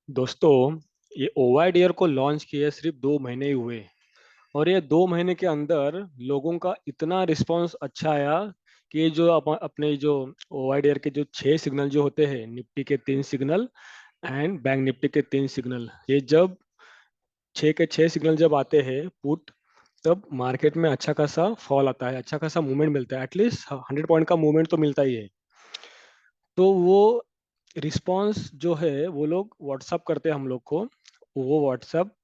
दोस्तों, ये ओवाइडियर को लॉन्च किए सिर्फ 2 महीने ही हुए। और ये 2 महीने के अंदर लोगों का इतना रिस्पांस अच्छा आया कि ये जो अपने जो ओवाइडियर के जो 6 सिग्नल जो होते हैं, निफ्टी के 3 सिग्नल एंड बैंक निफ्टी के 3 सिग्नल, ये जब 6 के 6 सिग्नल जब आते हैं पुट, तब मार्केट में अच्छा खासा फॉल आता है, अच्छा खासा मूवमेंट मिलता है। एटलीस्ट 100 पॉइंट का मूवमेंट तो मिलता ही है। तो वो रिस्पांस जो है वो लोग व्हाट्सअप करते हैं हम लोग को। वो व्हाट्सअप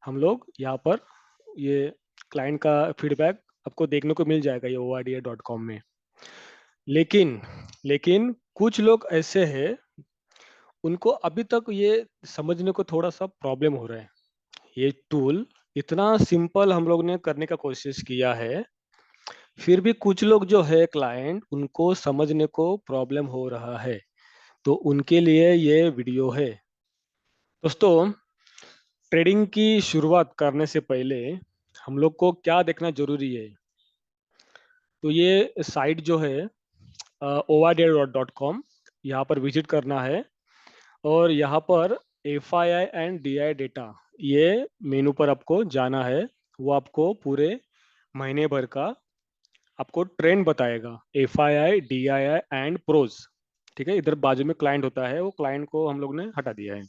हम लोग यहाँ पर, ये क्लाइंट का फीडबैक आपको देखने को मिल जाएगा ये ORDA.com में। लेकिन लेकिन कुछ लोग ऐसे हैं, उनको अभी तक ये समझने को थोड़ा सा प्रॉब्लम हो रहा है। ये टूल इतना सिंपल हम लोग ने करने का कोशिश किया है, फिर भी कुछ लोग जो है क्लाइंट, उनको समझने को प्रॉब्लम हो रहा है। तो उनके लिए ये वीडियो है। दोस्तों, ट्रेडिंग की शुरुआत करने से पहले हम लोग को क्या देखना जरूरी है? तो ये साइट जो है overdare.com, यहाँ पर विजिट करना है। और यहाँ पर FII एंड DI डेटा, ये मेनू पर आपको जाना है। वो आपको पूरे महीने भर का आपको ट्रेंड बताएगा, FII, DII एंड प्रोज। ठीक है, इधर बाजू में क्लाइंट होता है, वो क्लाइंट को हम लोग ने हटा दिया है।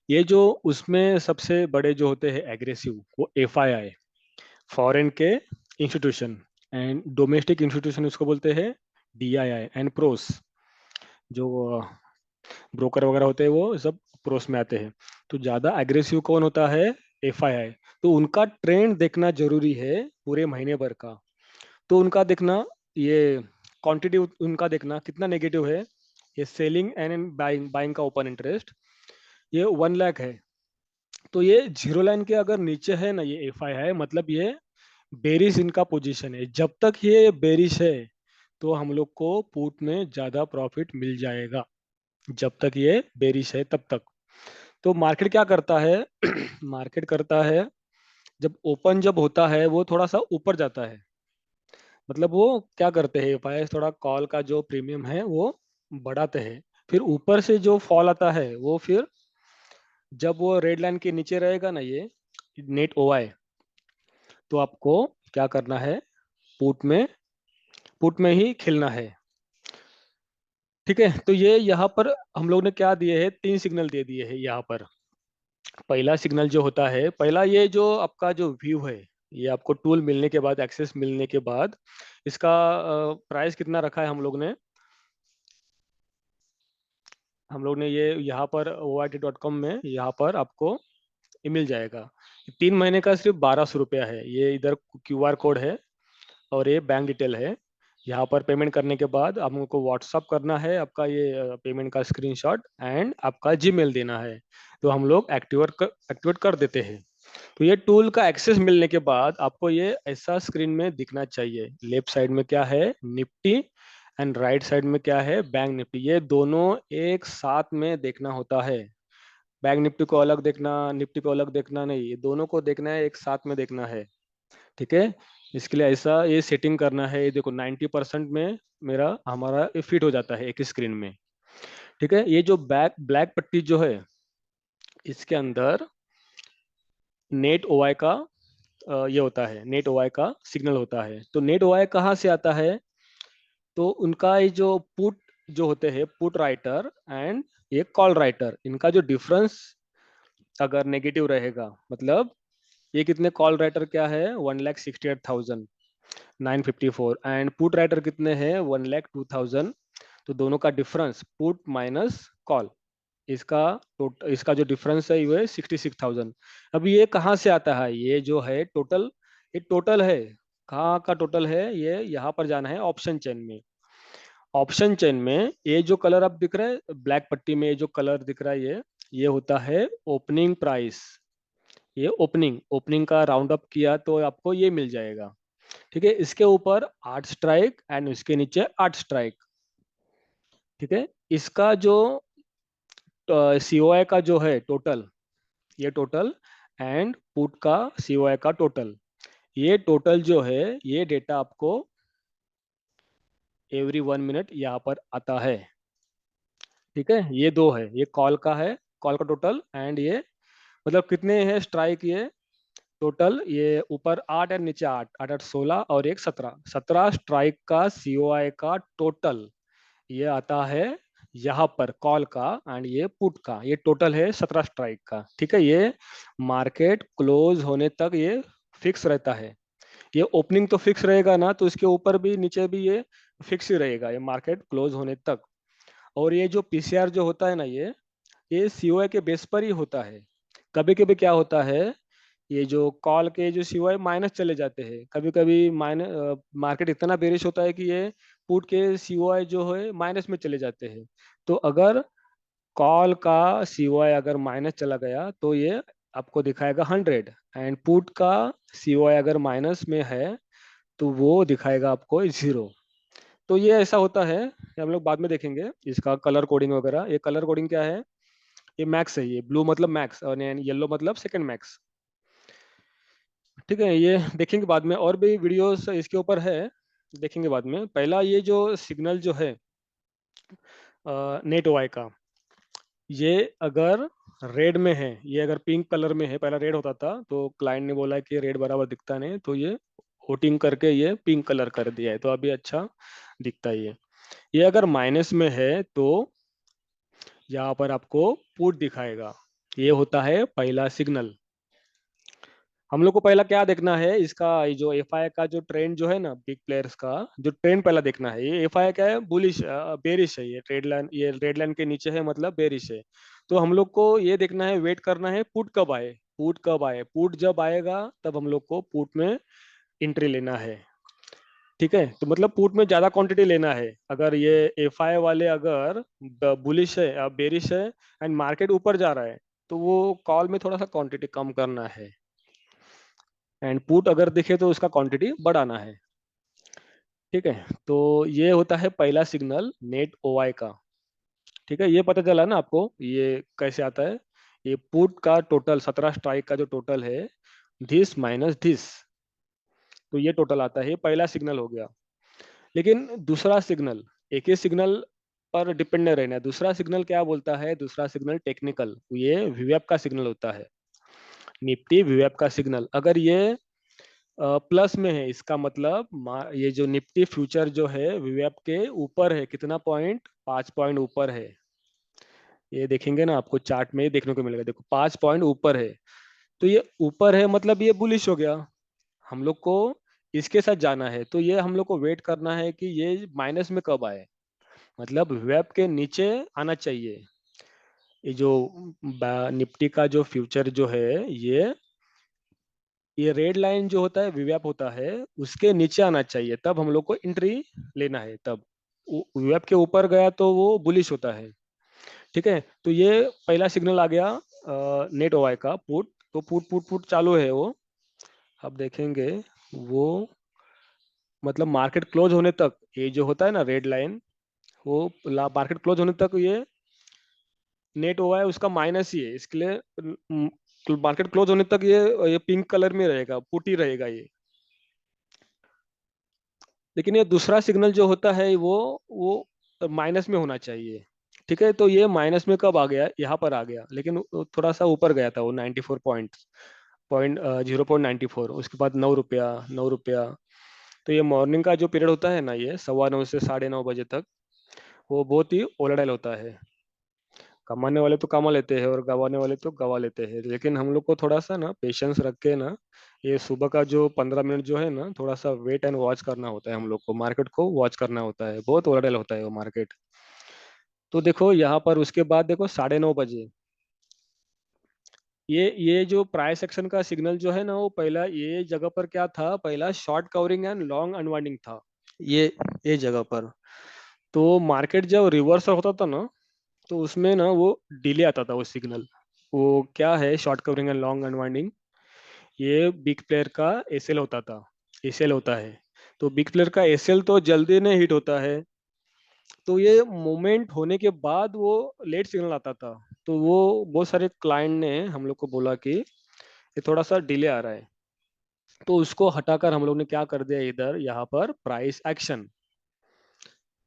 ये जो उसमें सबसे बड़े जो होते हैं एग्रेसिव, वो FII, फॉरेन के इंस्टीट्यूशन, एंड डोमेस्टिक इंस्टीट्यूशन उसको बोलते हैं DII, एंड प्रोस, जो ब्रोकर वगैरह होते हैं वो सब प्रोस में आते हैं। तो ज़्यादा एग्रेसिव कौन होता है? FII। तो उनका ट्रेंड देखना जरूरी है पूरे महीने भर का। तो उनका देखना, ये क्वांटिटी उनका देखना कितना नेगेटिव है। ये सेलिंग एंड बाइंग बाइंग का ओपन इंटरेस्ट, ये 1 लाख है। तो ये जीरो लाइन के अगर नीचे है ना, ये FII, मतलब ये बेरिश इनका पोजीशन है। जब तक ये बेरिश है तो हम लोग को पुट में ज्यादा प्रॉफिट मिल जाएगा। जब तक ये बेरिश है तब तक। तो मार्केट क्या करता है? मार्केट करता है, जब ओपन जब होता है वो थोड़ा सा ऊपर जाता है। मतलब वो क्या करते हैं, FII थोड़ा कॉल का जो प्रीमियम है वो बढ़ाते हैं। फिर ऊपर से जो फॉल आता है वो फिर, जब वो रेड लाइन के नीचे रहेगा ना, ये नेट OI, तो आपको क्या करना है? पुट में पुट में ही खेलना है। ठीक है, तो ये यहाँ पर हम लोग ने क्या दिए हैं, 3 सिग्नल दे दिए हैं यहाँ पर। पहला सिग्नल जो होता है, पहला ये जो आपका जो व्यू है, ये आपको टूल मिलने के बाद, एक्सेस मिलने के बाद, इसका प्राइस कितना रखा है हम लोग ने ये यहाँ पर OIT.com में यहाँ पर आपको ये मिल जाएगा। 3 महीने का सिर्फ 1200 रुपया है। ये इधर QR कोड है और ये बैंक डिटेल है। यहाँ पर पेमेंट करने के बाद आपको व्हाट्सअप करना है आपका ये पेमेंट का स्क्रीनशॉट, एंड आपका जीमेल देना है। तो हम लोग एक्टिवेट कर देते हैं। तो ये टूल का एक्सेस मिलने के बाद आपको ये ऐसा स्क्रीन में दिखना चाहिए। लेफ्ट साइड में क्या है? निफ्टी, एंड राइट साइड में क्या है? Bank Nifty. ये दोनों एक साथ में देखना होता है। बैंक निफ्टी को अलग देखना, निफ्टी को अलग देखना नहीं, ये दोनों को देखना है, एक साथ में देखना है। ठीक है, इसके लिए ऐसा ये सेटिंग करना है। ये देखो 90% में मेरा हमारा फिट हो जाता है एक ही स्क्रीन में। ठीक है, ये जो बैक ब्लैक पट्टी जो है, इसके अंदर नेट OI का ये होता है, नेट OI का सिग्नल होता है। तो नेट OI कहाँ से आता है? तो उनका ये जो पुट जो होते हैं, पुट राइटर एंड ये कॉल राइटर, इनका जो डिफरेंस अगर नेगेटिव रहेगा, मतलब ये कितने कॉल राइटर क्या है, 1,68,954, एंड पुट राइटर कितने हैं, 1,02,000। तो दोनों का डिफरेंस, पुट माइनस कॉल, इसका जो डिफरेंस है वो है 66,000। अब ये कहाँ से आता है? ये जो है टोटल, ये टोटल है। कहाँ का टोटल है? ये यहाँ पर जाना है ऑप्शन चेन में। ऑप्शन चेन में ये जो कलर अब दिख रहा है ब्लैक पट्टी में, ये जो कलर दिख रहा है, ये होता है ओपनिंग प्राइस। ये ओपनिंग ओपनिंग का राउंड अप किया तो आपको ये मिल जाएगा। ठीक है, इसके ऊपर 8 स्ट्राइक एंड इसके नीचे 8 स्ट्राइक। ठीक है, इसका जो COI का जो है टोटल, ये टोटल, एंड पुट का COI का टोटल, ये टोटल जो है, ये डेटा आपको एवरी 1 मिनट यहाँ पर आता है। ठीक है, ये दो है, ये कॉल का है, कॉल का टोटल, एंड ये मतलब कितने हैं स्ट्राइक ये टोटल, ये ऊपर 8 है नीचे 8, 8 8 16 और एक 17, 17 स्ट्राइक का सीओआई का टोटल ये आता है यहाँ पर कॉल का, एंड ये पुट का, ये टोटल है 17 स्ट्राइक का। ठीक है, ये मार्केट क्लोज होने तक ये फिक्स रहता है। ये ओपनिंग तो फिक्स रहेगा ना, तो इसके ऊपर भी नीचे भी ये फिक्स ही रहेगा ये मार्केट क्लोज होने तक। और ये जो पीसीआर जो होता है ना, ये सीओआई के बेस पर ही होता है। कभी कभी क्या होता है, ये जो कॉल के जो सीओआई माइनस चले जाते हैं, कभी कभी माइनस मार्केट इतना बेरिश होता है कि ये पुट के सीओआई जो है माइनस में चले जाते हैं। तो अगर कॉल का सीओआई अगर माइनस चला गया तो ये आपको दिखाएगा 100, एंड पुट का सीओआई अगर माइनस में है तो वो दिखाएगा आपको 0। तो ये ऐसा होता है, ये हम लोग बाद में देखेंगे इसका कलर कोडिंग वगैरह। ये कलर कोडिंग क्या है, ये मैक्स है, ये ब्लू मतलब मैक्स और येलो मतलब सेकंड मैक्स। ठीक है, ये देखेंगे बाद में, और भी वीडियोस इसके ऊपर है, देखेंगे बाद में। पहला ये जो सिग्नल जो है नेट वाई का, ये अगर रेड में है, ये अगर पिंक कलर में है, पहला रेड होता था तो क्लाइंट ने बोला कि रेड बराबर दिखता नहीं, तो ये वोटिंग करके ये पिंक कलर कर दिया है, तो अभी अच्छा दिखता है ये अगर माइनस में है तो यहाँ पर आपको पुट दिखाएगा। ये होता है पहला सिग्नल। हम लोग को पहला क्या देखना है, इसका ये जो एफआई का जो ट्रेंड जो है ना, बिग प्लेयर्स का जो ट्रेंड पहला देखना है। ये एफआई क्या है, बुलिश बेरिश है, ये ट्रेड लाइन, ये रेड लाइन के नीचे है मतलब बेरिश है। तो हम लोग को ये देखना है, वेट करना है पुट कब आए, पुट कब आए, पुट जब आएगा तब हम लोग को पुट में एंट्री लेना है। ठीक है, तो मतलब पुट में ज्यादा क्वांटिटी लेना है। अगर ये एफआई वाले अगर बुलिश है या बेरिश है एंड मार्केट ऊपर जा रहा है, तो वो कॉल में थोड़ा सा क्वांटिटी कम करना है, एंड पुट अगर दिखे तो उसका क्वांटिटी बढ़ाना है। ठीक है, तो ये होता है पहला सिग्नल नेट ओआई का। ठीक है, ये पता चला ना आपको ये कैसे आता है। ये पुट का टोटल 17 स्ट्राइक का जो टोटल है, धिस माइनस धिस, तो ये टोटल आता है, ये पहला सिग्नल हो गया। लेकिन दूसरा सिग्नल, एक ही सिग्नल पर डिपेंड नहीं रहना है। दूसरा सिग्नल क्या बोलता है, दूसरा सिग्नल टेक्निकल, ये वीवेप का सिग्नल होता है, निफ्टी वीवेप का सिग्नल। अगर ये प्लस में है, इसका मतलब ये जो निफ्टी फ्यूचर जो है वीवेप के ऊपर है, कितना पॉइंट, 5 पॉइंट ऊपर है। ये देखेंगे ना आपको चार्ट में देखने को मिलेगा, देखो 5 पॉइंट ऊपर है। तो ये ऊपर है मतलब ये बुलिश हो गया। हम लोग को इसके साथ जाना है, तो ये हम लोग को वेट करना है कि ये माइनस में कब आए, मतलब वेब के नीचे आना चाहिए। ये जो निफ्टी का जो फ्यूचर जो है, ये रेड लाइन जो होता है विवेप होता है, उसके नीचे आना चाहिए, तब हम लोग को एंट्री लेना है। तब विवेप के ऊपर गया तो वो बुलिश होता है। ठीक है, तो ये पहला सिग्नल आ गया नेट ओआई का पुट। तो पुट पुट पुट चालू है वो, अब देखेंगे वो मतलब मार्केट क्लोज होने तक, ये जो होता है ना रेड लाइन, वो मार्केट क्लोज होने तक ये नेट हुआ है उसका माइनस ही है, इसके लिए मार्केट क्लोज होने तक ये पिंक कलर में रहेगा, पुट ही रहेगा ये। लेकिन ये दूसरा सिग्नल जो होता है वो माइनस में होना चाहिए। ठीक है, तो ये माइनस में कब आ गया, यहाँ पर आ गया, लेकिन थोड़ा सा ऊपर गया था वो 94 पॉइंट, 0.94, उसके बाद 9 रुपया, 9 रुपया। तो ये मॉर्निंग का जो पीरियड होता है ना, ये 9:15 से 9:30 बजे तक, वो बहुत ही वोलेटाइल होता है। कमाने वाले तो कमा लेते हैं और गंवाने वाले तो गंवा लेते हैं, लेकिन हम लोग को थोड़ा सा ना पेशेंस रख के ना, ये सुबह का जो 15 मिनट जो है ना, थोड़ा सा वेट एंड वॉच करना होता है, हम लोग को मार्केट को वॉच करना होता है, बहुत वोलेटाइल होता है वो मार्केट। तो देखो यहाँ पर उसके बाद देखो 9:30 बजे, ये जो प्राइस एक्शन का सिग्नल जो है ना, वो पहला ये जगह पर क्या था, पहला short covering and long unwinding था, ये ये जगह पर। तो मार्केट जब रिवर्सल होता था ना, तो उसमें ना वो डिले आता था वो सिग्नल। वो क्या है, short covering and long unwinding, ये बिग प्लेयर का एसएल होता था, एसएल होता है। तो बिग प्लेयर का एसएल तो जल्दी नहीं हिट होता है, तो ये मोमेंट होने के बाद वो लेट सिग्नल आता था। तो वो बहुत सारे क्लाइंट ने हम लोग को बोला कि ये थोड़ा सा डिले आ रहा है, तो उसको हटाकर हम लोग ने क्या कर दिया, इधर यहाँ पर प्राइस एक्शन।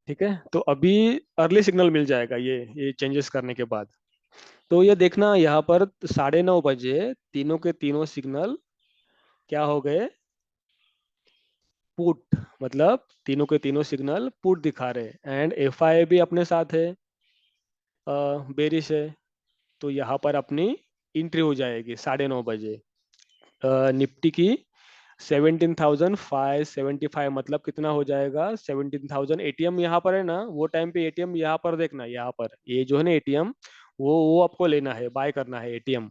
ठीक है, तो अभी अर्ली सिग्नल मिल जाएगा ये चेंजेस करने के बाद। तो ये देखना यहाँ पर 9:30 बजे तीनों के तीनों सिग्नल क्या हो गए, पुट, मतलब तीनों के तीनों सिग्नल पुट दिखा रहे। एंड एफ आई भी अपने साथ है, बेरिश है। तो यहाँ पर अपनी एंट्री हो जाएगी 9:30 बजे। निफ्टी की 17,575, मतलब कितना हो जाएगा 17,000। एटीएम यहाँ पर है ना, वो टाइम पे एटीएम यहाँ पर देखना, यहाँ पर ये जो है ना एटीएम, वो आपको लेना है, बाय करना है एटीएम,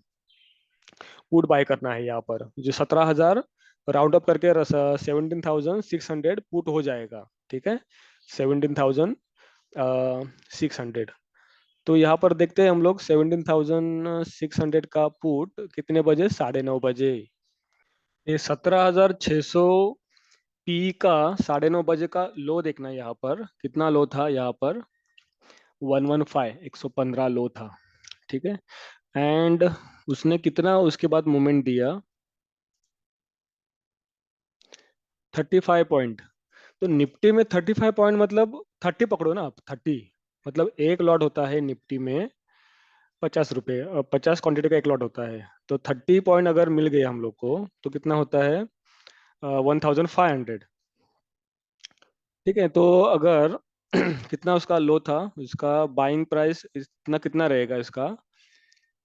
पुट बाय करना है यहाँ पर। जो 17,000 राउंड अप करके 17,600 पुट हो जाएगा, ठीक है, 17,600। तो यहाँ पर देखते हैं हम लोग 17,600 का पुट कितने बजे, 9:30 बजे। ये 17,600 पी का 9:30 बजे का लो देखना है, यहाँ पर कितना लो था, यहाँ पर 115 लो था, ठीक है। एंड उसने कितना उसके बाद मूवमेंट दिया, 35 पॉइंट। तो निफ्टी में 35 पॉइंट मतलब 30 पकड़ो ना आप, 30, मतलब एक लॉट होता है निफ्टी में 50 रुपये, 50 क्वांटिटी का एक लॉट होता है। तो 30 पॉइंट अगर मिल गए हम लोग को तो कितना होता है, 1,500, ठीक है। तो अगर कितना उसका लो था, उसका बाइंग प्राइस इतना कितना रहेगा इसका,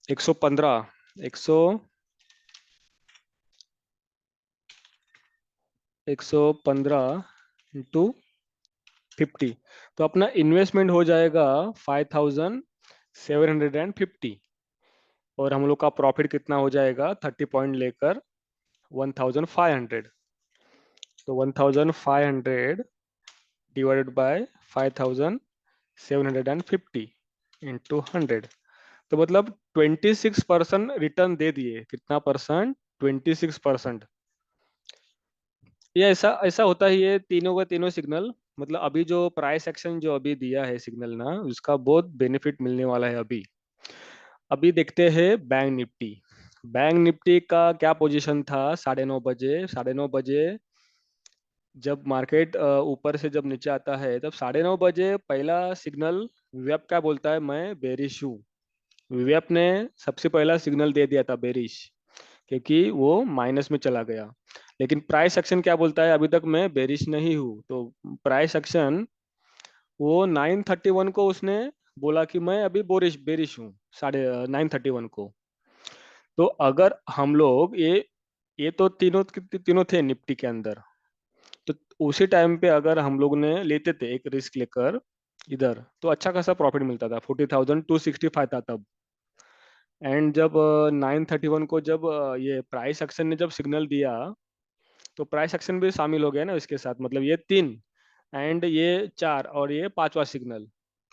115, 115 × 50, तो अपना इन्वेस्टमेंट हो जाएगा 5,750। और हम लोग का प्रॉफिट कितना हो जाएगा, 30 पॉइंट लेकर 1,500। तो 1,500 डिवाइडेड बाय 5,750 इंटू 100, तो मतलब 26% रिटर्न दे दिए। कितना परसेंट, 26%। ये ऐसा ऐसा होता है, ये तीनों का तीनों सिग्नल, मतलब अभी जो प्राइस एक्शन जो अभी दिया है सिग्नल ना, उसका बहुत बेनिफिट मिलने वाला है अभी। अभी देखते हैं बैंक निफ्टी। बैंक निफ्टी का क्या पोजीशन था 9:30 बजे। 9:30 बजे जब मार्केट ऊपर से जब नीचे आता है, तब 9:30 बजे पहला सिग्नल वेब क्या बोलता है, मैं बेरिश हूँ। वेब ने सबसे पहला सिग्नल दे दिया था बेरिश, क्योंकि वो माइनस में चला गया। लेकिन प्राइस एक्शन क्या बोलता है, अभी तक मैं बेरिश नहीं हूँ। तो प्राइस एक्शन वो 9:31 को उसने बोला कि मैं अभी बोरिश बेरिश हूँ, 9:31 को। तो अगर हम लोग ये तो तीनों तीनों थे निफ्टी के अंदर। तो उसी टाइम पे अगर हम लोग ने लेते थे एक रिस्क लेकर इधर, तो अच्छा खासा प्रॉफिट मिलता था, 40,265 था तब। एंड जब 9:31 को जब ये प्राइस एक्शन ने जब सिग्नल दिया, तो प्राइस एक्शन भी शामिल हो गया ना इसके साथ, मतलब ये तीन एंड ये चार और ये पांचवा सिग्नल।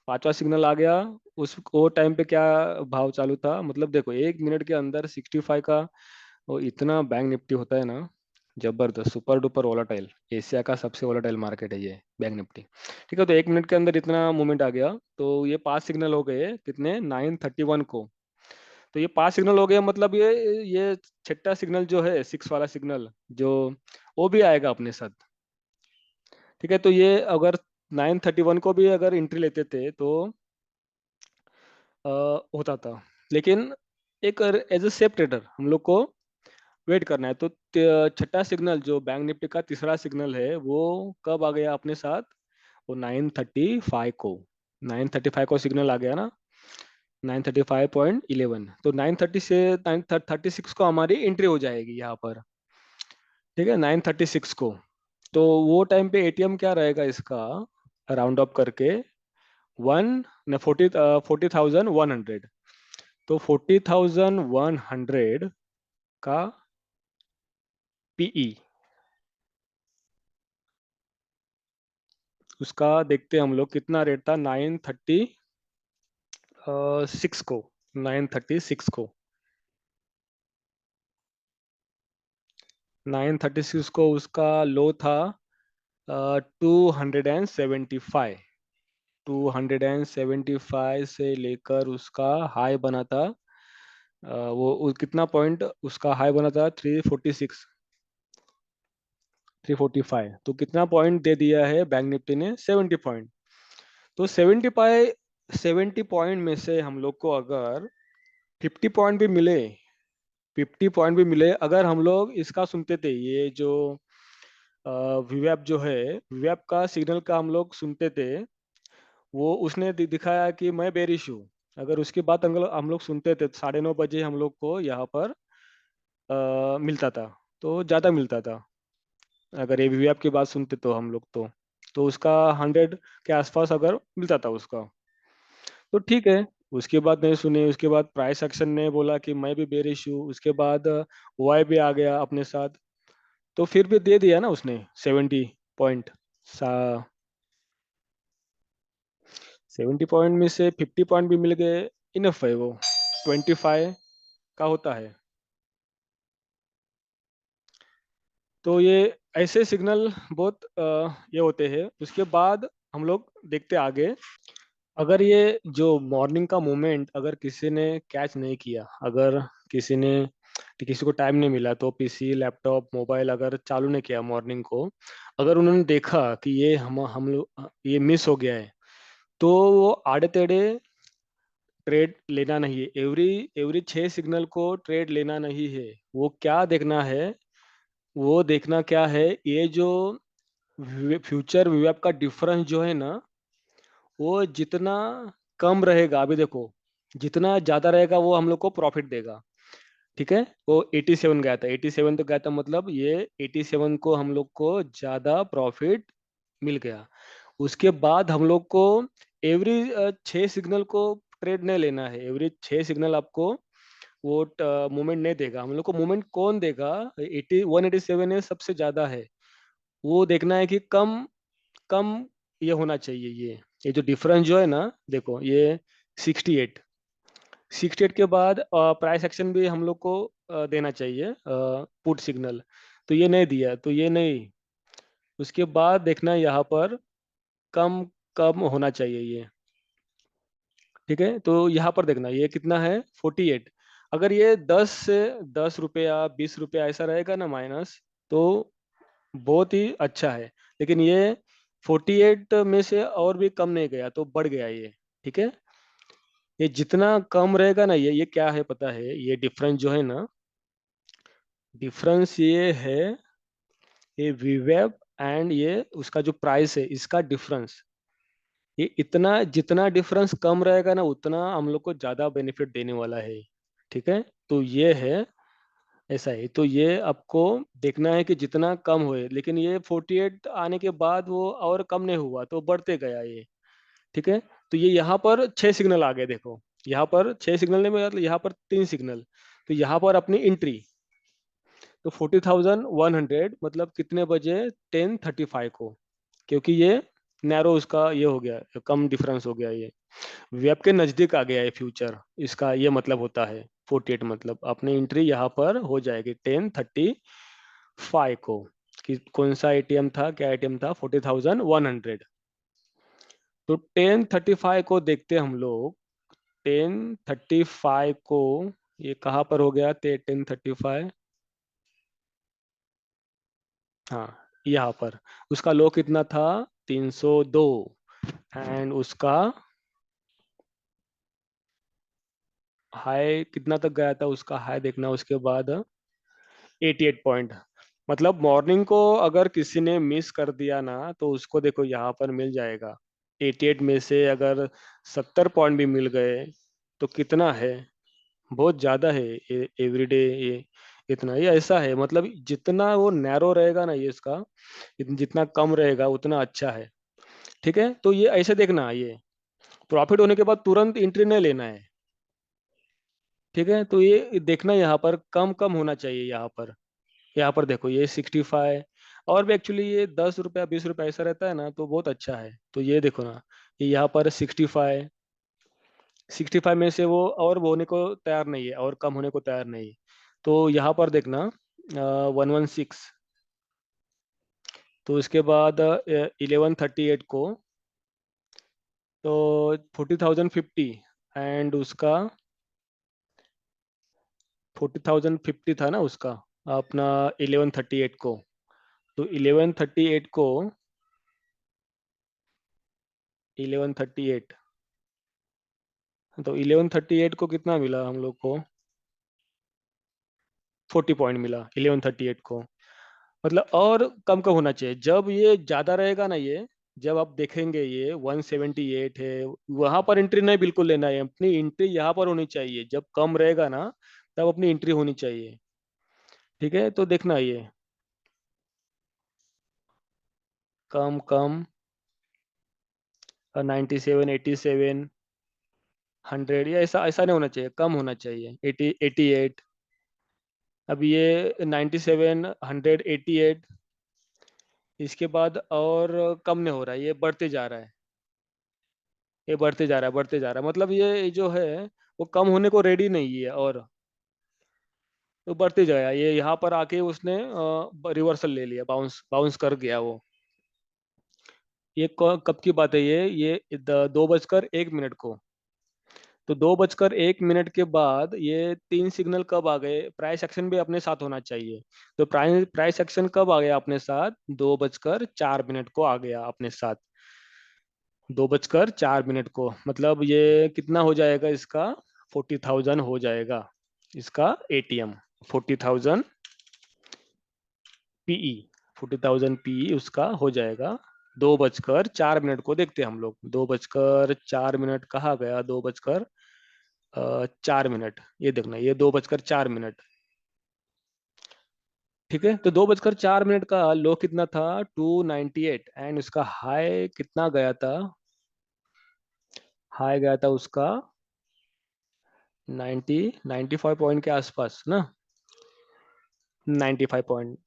पांचवा सिग्नल आ गया, उस वो टाइम पे क्या भाव चालू था, मतलब देखो 1 मिनट के अंदर 65 का। वो इतना बैंक निफ्टी होता है ना, जबरदस्त, सुपर डुपर वोलाटाइल, एशिया का सबसे वोलाटाइल मार्केट है ये बैंक निफ्टी। ठीक है, तो 1 मिनट के अंदर इतना मूवमेंट आ गया। तो ये पांच सिग्नल हो गए कितने, 9:31 को। तो ये पांच सिग्नल हो गए, मतलब ये छठा सिग्नल जो है, सिक्स वाला सिग्नल जो, वो भी आएगा अपने साथ। ठीक है, तो ये अगर 9:31 को भी अगर एंट्री लेते थे तो होता था। लेकिन एक एज ए सेफ ट्रेडर हम लोग को वेट करना है। तो छठा सिग्नल जो बैंक निफ्टी का तीसरा सिग्नल है, वो कब आ गया अपने साथ, वो 9:35 को। 9:35 को सिग्नल आ गया ना, 9:35.11। तो 9:30 से 9:36 को हमारी एंट्री हो जाएगी यहाँ पर, ठीक है, 9:36 को। तो वो टाइम पे एटीएम क्या रहेगा इसका, राउंड अप करके वन न 40,100। तो 40,100 का पीई, उसका देखते हैं हम लोग कितना रेट था, 9:36 को। 9:36 को 9:36 को उसका लो था 275। 275 से लेकर उसका हाई बना था, कितना पॉइंट उसका हाई बना था, 346, 345। तो कितना पॉइंट दे दिया है बैंक निफ्टी ने, 70 पॉइंट। तो 70 पॉइंट में से हम लोग को अगर 50 पॉइंट भी मिले, 50 पॉइंट भी मिले अगर हम लोग इसका सुनते थे, ये जो विवेप जो है, विवेप का सिग्नल का हम लोग सुनते थे, वो उसने दिखाया कि मैं बेरिश हूँ। अगर उसकी बात हम लोग सुनते थे, 9:30 बजे हम लोग को यहाँ पर मिलता था, तो ज़्यादा मिलता था। अगर एबीवी की बात सुनते तो हम लोग तो उसका 100 के आसपास अगर मिलता था उसका, तो ठीक है। उसके बाद नहीं सुने, उसके बाद प्राइस एक्शन ने बोला कि मैं भी बेरिश हूँ, उसके बाद वाई भी आ गया अपने साथ, तो फिर भी दे दिया ना उसने 70 पॉइंट। सा 70 पॉइंट में से 50 पॉइंट भी मिल गए, इनफ है वो, 25 का होता है। तो ये ऐसे सिग्नल बहुत ये होते हैं। उसके बाद हम लोग देखते आगे। अगर ये जो मॉर्निंग का मोमेंट अगर किसी ने कैच नहीं किया, अगर किसी ने किसी को टाइम नहीं मिला, तो पीसी लैपटॉप मोबाइल अगर चालू नहीं किया मॉर्निंग को, अगर उन्होंने देखा कि ये हम लोग ये मिस हो गया है, तो वो आड़े टेढ़े ट्रेड लेना नहीं है। एवरी एवरी 6 सिग्नल को ट्रेड लेना नहीं है। वो क्या देखना है, वो देखना क्या है, ये जो फ्यूचर विवेप का डिफरेंस जो है ना, वो जितना कम रहेगा, अभी देखो जितना ज्यादा रहेगा वो हम लोग को प्रॉफिट देगा। ठीक है, वो 87 गया था, 87 तो गया था, मतलब ये 87 को हम लोग को ज्यादा प्रॉफिट मिल गया। उसके बाद हम लोग को एवरी 6 सिग्नल को ट्रेड नहीं लेना है। एवरी 6 सिग्नल आपको वो मूवमेंट नहीं देगा। हम लोग को मूवमेंट कौन देगा, 187 है सबसे ज्यादा है, वो देखना है कि कम कम ये होना चाहिए। ये जो डिफरेंस जो है ना, देखो ये 68, 68 के बाद प्राइस एक्शन भी हम लोग को देना चाहिए पुट सिग्नल, तो ये नहीं दिया, तो ये नहीं। उसके बाद देखना यहाँ पर कम कम होना चाहिए ये। ठीक है, तो यहाँ पर देखना ये कितना है, 48। अगर ये 10 रुपया 20 रुपया ऐसा रहेगा ना माइनस, तो बहुत ही अच्छा है। लेकिन ये 48 में से और भी कम नहीं गया, तो बढ़ गया ये। ठीक है, ये जितना कम रहेगा ना, ये क्या है पता है, ये डिफरेंस जो है ना, डिफरेंस ये है, ये वीवेब एंड ये उसका जो प्राइस है, इसका डिफरेंस, ये इतना जितना डिफरेंस कम रहेगा ना, उतना हम लोग को ज्यादा बेनिफिट देने वाला है। ठीक है, तो ये है, ऐसा है। तो ये आपको देखना है कि जितना कम होए, लेकिन ये 48 आने के बाद वो और कम नहीं हुआ, तो बढ़ते गया ये। ठीक है, तो ये यहाँ पर 6 सिग्नल आ गए, देखो यहाँ पर 6 सिग्नल ने, मतलब यहाँ पर 3 सिग्नल, तो यहाँ पर अपनी एंट्री, तो 40,100 मतलब कितने बजे, 10:35 को, क्योंकि ये नैरो उसका ये हो गया, कम डिफरेंस हो गया ये, वेब के नजदीक आ गया है फ्यूचर, इसका ये मतलब होता है। 48 मतलब अपनी एंट्री यहाँ पर हो जाएगी 10:35 को। कि कौन सा एटीएम था, क्या एटीएम था, 40,100। तो 10:35 को देखते हम लोग। 10:35 को, ये कहाँ पर हो गया, 10:35, हाँ यहाँ पर। उसका लो कितना था, 302, एंड उसका हाई कितना तक गया था, उसका हाई देखना उसके बाद 88 पॉइंट। मतलब मॉर्निंग को अगर किसी ने मिस कर दिया ना, तो उसको देखो यहाँ पर मिल जाएगा। 88 में से अगर 70 पॉइंट भी मिल गए, तो कितना है, बहुत ज्यादा है। एवरीडे ये इतना, ये ऐसा है, मतलब जितना वो नैरो रहेगा ना ये इसका, जितना कम रहेगा उतना अच्छा है। ठीक है, तो ये ऐसे देखना, ये प्रॉफिट होने के बाद तुरंत एंट्री नहीं लेना है। ठीक है, तो ये देखना यहाँ पर कम कम होना चाहिए यहाँ पर। यहाँ पर देखो ये 65, और भी एक्चुअली ये 10 रुपया 20 रुपया ऐसा रहता है ना, तो बहुत अच्छा है। तो ये देखो ना, ये यहाँ पर 65, 65 में से वो और वो होने को तैयार नहीं है, और कम होने को तैयार नहीं है। तो यहाँ पर देखना 116, तो इसके बाद 11:38 को, तो 40,050, एंड उसका 40,050 था ना उसका, अपना 11:38 को, तो 11:38 को, 11:38, तो 1138 को कितना मिला हम लोग को? 40 पॉइंट मिला 1138 को। मतलब और कम कम होना चाहिए। जब ये ज्यादा रहेगा ना, ये जब आप देखेंगे ये 178 है, वहां पर एंट्री नहीं बिल्कुल लेना है। अपनी एंट्री यहाँ पर होनी चाहिए। जब कम रहेगा ना, तब अपनी एंट्री होनी चाहिए। ठीक है, तो देखना ये कम कम 97 87 100, या ऐसा ऐसा नहीं होना चाहिए, कम होना चाहिए। 88। अब ये 97 188, इसके बाद और कम नहीं हो रहा है, ये बढ़ते जा रहा है। ये बढ़ते जा रहा है, बढ़ते जा रहा है, मतलब ये जो है वो कम होने को रेडी नहीं है। और तो बढ़ते जाएगा। ये यहाँ पर आके उसने रिवर्सल ले लिया, बाउंस बाउंस कर गया वो। ये कब की बात है? ये 2:01 को। तो 2:01 के बाद ये तीन सिग्नल कब आ गए? प्राइस एक्शन भी अपने साथ होना चाहिए। तो प्राइस प्राइस एक्शन कब आ गया अपने साथ? 2:04 को आ गया अपने साथ। 2:04 को, मतलब ये कितना हो जाएगा इसका? 40,000 हो जाएगा इसका एटीएम। 40,000 पीई। 40,000 पीई उसका हो जाएगा। 2:04 को देखते हैं हम लोग। 2:04 कहाँ गया? 2:04, ये देखना, ये 2:04। ठीक है, तो 2:04 का लो कितना था? 298। एंड उसका हाई कितना गया था? हाई गया था उसका 95 पॉइंट के आसपास ना। 95 पॉइंट,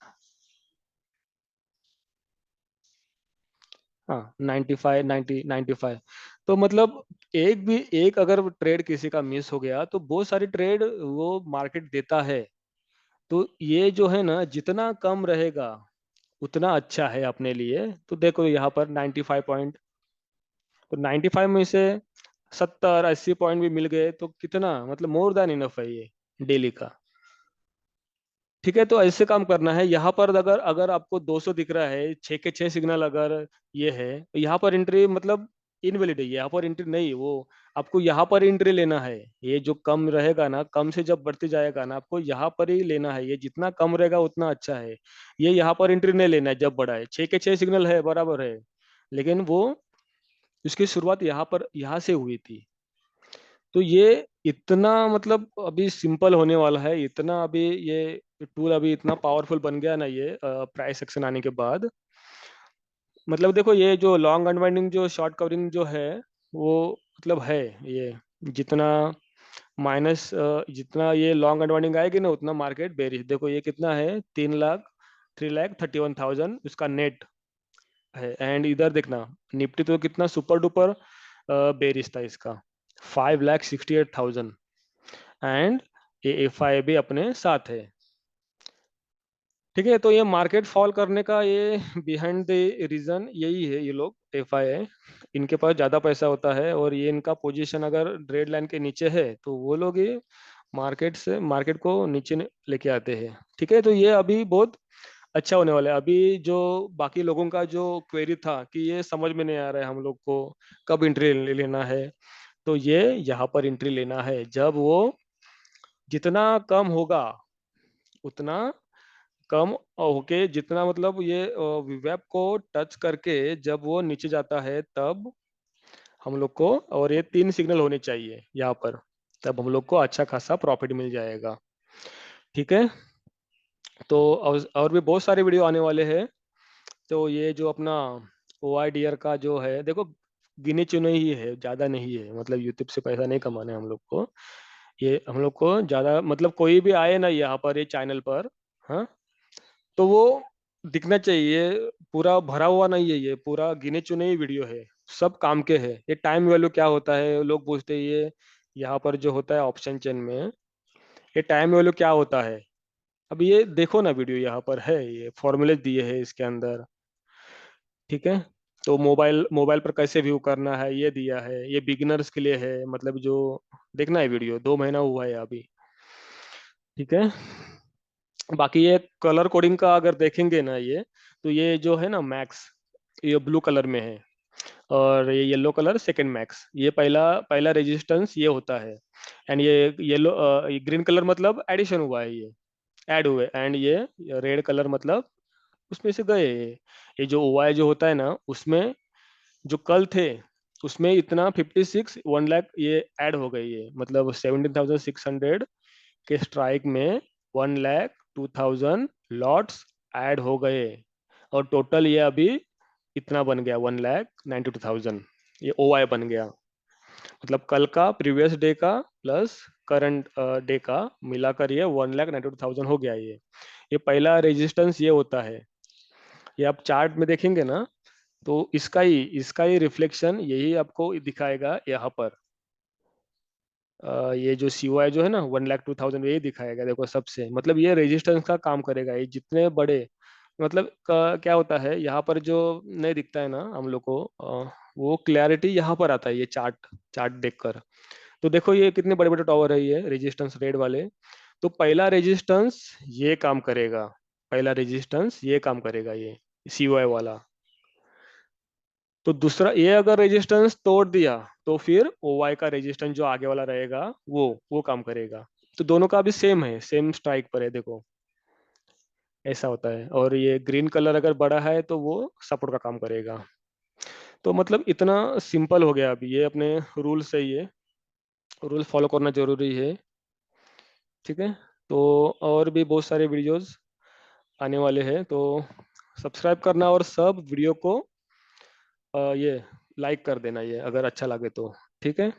हाँ 95 90 95। तो मतलब एक भी एक अगर ट्रेड किसी का मिस हो गया तो बहुत सारी ट्रेड वो मार्केट देता है। तो ये जो है ना, जितना कम रहेगा उतना अच्छा है अपने लिए। तो देखो यहाँ पर 95 पॉइंट, तो 95 में से 70 80 पॉइंट भी मिल गए तो कितना, मतलब मोर देन इनफ है ये डेली का। ठीक है, तो ऐसे काम करना है। यहाँ पर अगर अगर आपको 200 दिख रहा है, 6 के 6 सिग्नल अगर ये है, तो यहाँ पर एंट्री मतलब इनवैलिड है, यहाँ पर एंट्री नहीं वो। आपको यहाँ पर एंट्री लेना है। ये जो कम रहेगा ना, कम से जब बढ़ते जाएगा ना, आपको यहाँ पर ही लेना है। ये जितना कम रहेगा उतना अच्छा है। ये यहाँ पर एंट्री नहीं लेना है जब बढ़ा है। 6 के 6 सिग्नल है, बराबर है। लेकिन वो उसकी शुरुआत यहाँ पर, यहाँ से हुई थी। तो ये इतना मतलब अभी सिंपल होने वाला है, इतना अभी ये टूल अभी इतना पावरफुल बन गया ना, ये प्राइस एक्शन आने के बाद। मतलब देखो, ये जो लॉन्ग अनवाइंडिंग जो शॉर्ट कवरिंग जो है, वो मतलब है ये, जितना माइनस जितना ये लॉन्ग अनवाइंडिंग आएगी ना, उतना मार्केट बेरिश। देखो ये कितना है? 3,31,000 उसका नेट है। एंड इधर देखना, निफ्टी तो कितना सुपर डुपर बेरिश था इसका, 5,68,000। एंड ये एफ आई भी अपने साथ है। ठीक है, तो ये मार्केट फॉल करने का ये बिहाइंड द रीजन यही है। ये लोग एफ आई है, इनके पास ज़्यादा पैसा होता है, और ये इनका पोजीशन अगर रेड लाइन के नीचे है तो वो लोग ये मार्केट को नीचे लेके आते हैं। ठीक है, तो ये अभी बहुत अच्छा होने वाला है। अभी जो बाकी लोगों का जो क्वेरी था कि ये समझ में नहीं आ रहा है हम लोग को कब एंट्री लेना है, तो ये यहाँ पर एंट्री लेना है जब वो जितना कम होगा उतना कम होके, जितना मतलब ये वेब को टच करके जब वो नीचे जाता है, तब हम लोग को, और ये तीन सिग्नल होने चाहिए यहाँ पर, तब हम लोग को अच्छा खासा प्रॉफिट मिल जाएगा। ठीक है, तो और भी बहुत सारे वीडियो आने वाले हैं। तो ये जो अपना ओ आई डी आर का जो है, देखो गिने चुने ही है, ज़्यादा नहीं है। मतलब यूट्यूब से पैसा नहीं कमाना है हम लोग को। ये हम लोग को ज़्यादा मतलब कोई भी आए ना यहाँ पर, ये चैनल पर, हाँ, तो वो दिखना चाहिए। पूरा भरा हुआ नहीं है, ये पूरा गिने चुने ही वीडियो है, सब काम के है। ये टाइम वैल्यू क्या होता है लोग पूछते हैं, ये यहाँ पर जो होता है ऑप्शन चेन में, ये टाइम वैल्यू क्या होता है। अब ये देखो ना, वीडियो यहाँ पर है, ये फॉर्मूले दिए हैं इसके अंदर। ठीक है, तो मोबाइल मोबाइल पर कैसे व्यू करना है ये दिया है। ये बिगिनर्स के लिए है, मतलब जो देखना है वीडियो, 2 महीना हुआ है अभी। ठीक है, बाकी ये कलर कोडिंग का अगर देखेंगे ना, ये तो ये जो है ना मैक्स, ये ब्लू कलर में है। और ये येलो कलर सेकंड मैक्स। ये पहला पहला रेजिस्टेंस ये होता है। एंड ये येलो ग्रीन कलर मतलब एडिशन हुआ है, ये ऐड हुए। एंड ये रेड कलर मतलब उसमें से गए। ये जो ओवाई जो होता है ना, उसमें जो कल थे उसमें इतना 56 1 लाख ये ऐड हो गई है, मतलब 17,600 के स्ट्राइक में 1,02,000 लॉट्स ऐड हो गए। और टोटल ये अभी इतना बन गया 1,92,000। ये ओवाई बन गया, मतलब कल का प्रीवियस डे का प्लस करंट डे का मिलाकर ये 1,92,000 हो गया। ये पहला रेजिस्टेंस ये होता है। ये आप चार्ट में देखेंगे ना, तो इसका ही रिफ्लेक्शन यही आपको दिखाएगा यहाँ पर। ये जो COI जो है ना 1,02,000 यही दिखाएगा, देखो सबसे, मतलब ये रेजिस्टेंस का काम करेगा। ये जितने बड़े, मतलब क्या होता है यहाँ पर जो नहीं दिखता है ना हम लोग को, वो क्लैरिटी यहाँ पर आता है ये चार्ट चार्ट देखकर। तो देखो ये कितने बड़े बड़े टॉवर है, ये रेजिस्टेंस रेड वाले। तो पहला रेजिस्टेंस ये काम करेगा, पहला रेजिस्टेंस ये काम करेगा, ये COI वाला। तो दूसरा ये अगर रेजिस्टेंस तोड़ दिया तो फिर OY का रेजिस्टेंस जो आगे वाला रहेगा वो काम करेगा। तो दोनों का भी सेम है, सेम स्ट्राइक पर है, देखो ऐसा होता है। और ये ग्रीन कलर अगर बड़ा है तो वो सपोर्ट का काम करेगा। तो मतलब इतना सिंपल हो गया अभी, ये अपने रूल से ही है, रूल फॉलो करना जरूरी है। ठीक है। तो और भी बहुत सारे वीडियोस आने वाले हैं, तो सब्सक्राइब करना और सब वीडियो को ये लाइक कर देना, ये अगर अच्छा लगे तो। ठीक है।